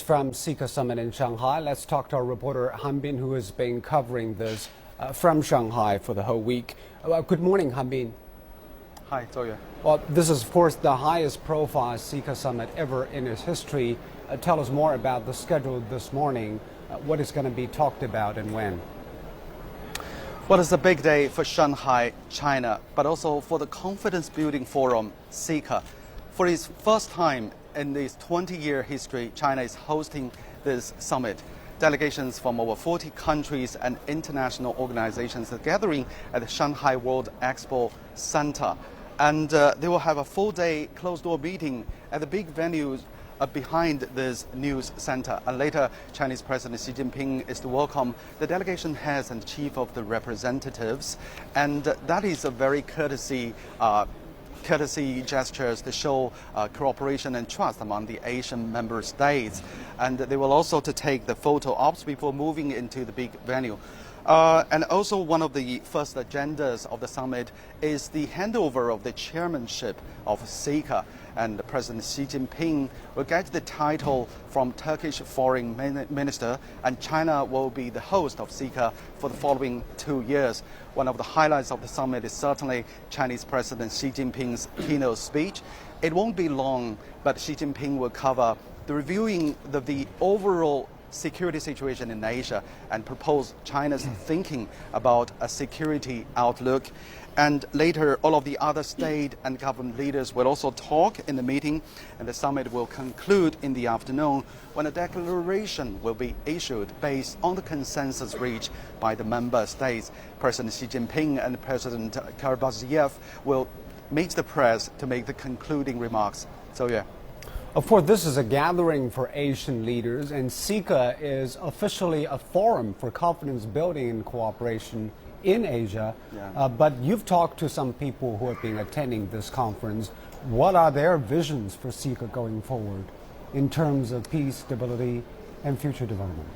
From CICA Summit in Shanghai, let's talk to our reporter Han Bin, who has been covering this from Shanghai for the whole week. Good morning, Han Bin. Hi, Zhou. Well, this is, of course, the highest profile CICA Summit ever in its history. Tell us more about the schedule this morning. What is going to be talked about and when? Well, it's a big day for Shanghai, China, but also for the Confidence Building Forum, CICA. For its first time in its 20-year history, China is hosting this summit. Delegations from over 40 countries and international organizations are gathering at the Shanghai World Expo Center. And they will have a full-day closed-door meeting at the big venues behind this news center. And later, Chinese President Xi Jinping is to welcome the delegation heads and chief of the representatives. And that is a very courtesy gestures to show cooperation and trust among the Asian member states. And they will also to take the photo ops before moving into the big venue. And also one of the first agendas of the summit is the handover of the chairmanship of CICA. And President Xi Jinping will get the title from Turkish Foreign Minister, and China will be the host of CICA for the following 2 years. One of the highlights of the summit is certainly Chinese President Xi Jinping's keynote speech. It won't be long, but Xi Jinping will cover the reviewing the overall security situation in Asia and propose China's thinking about a security outlook. And later, all of the other state and government leaders will also talk in the meeting, and the summit will conclude in the afternoon when a declaration will be issued based on the consensus reached by the member states. President Xi Jinping and President Karzybyev will meet the press to make the concluding remarks. So, yeah. Of course, this is a gathering for Asian leaders, and CICA is officially a forum for confidence building and cooperation in Asia. Yeah. But you've talked to some people who have been attending this conference. What are their visions for CICA going forward in terms of peace, stability, and future development?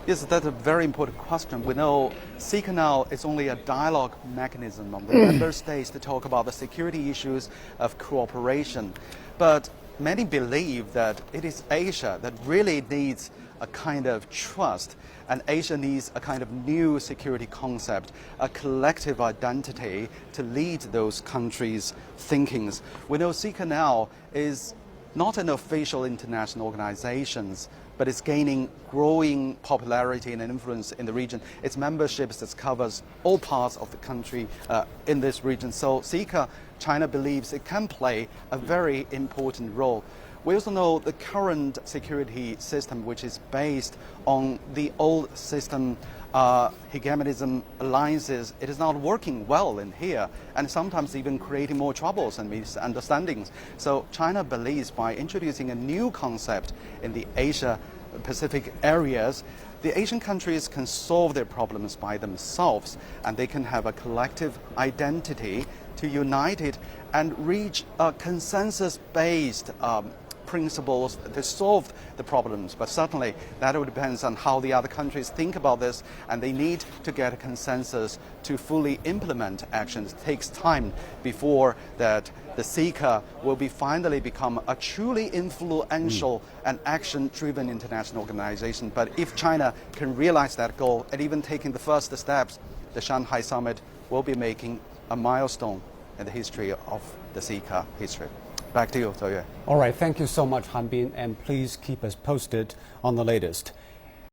Yes, that's a very important question. We know CICA now is only a dialogue mechanism of the member states to talk about the security issues of cooperation. But many believe that it is Asia that really needs a kind of trust, and Asia needs a kind of new security concept, a collective identity to lead those countries' thinkings. We know CICA now is not an official international organization, but it's gaining growing popularity and influence in the region. Its membership covers all parts of the country in this region. So CICA, China believes it can play a very important role. We also know the current security system, which is based on the old system, hegemonism alliances, it is not working well in here, and sometimes even creating more troubles and misunderstandings. So China believes by introducing a new concept in the Asia-Pacific areas, the Asian countries can solve their problems by themselves, and they can have a collective identity to unite it and reach a consensus-based principles to solve the problems. But certainly that will depend on how the other countries think about this, and they need to get a consensus to fully implement actions. It takes time before that the CICA will finally become a truly influential and action-driven international organization. But if China can realize that goal and even taking the first steps, the Shanghai Summit will be making a milestone in the history of the CICA history. Back to you, Zhou. All right, thank you so much, Han Bin, and please keep us posted on the latest.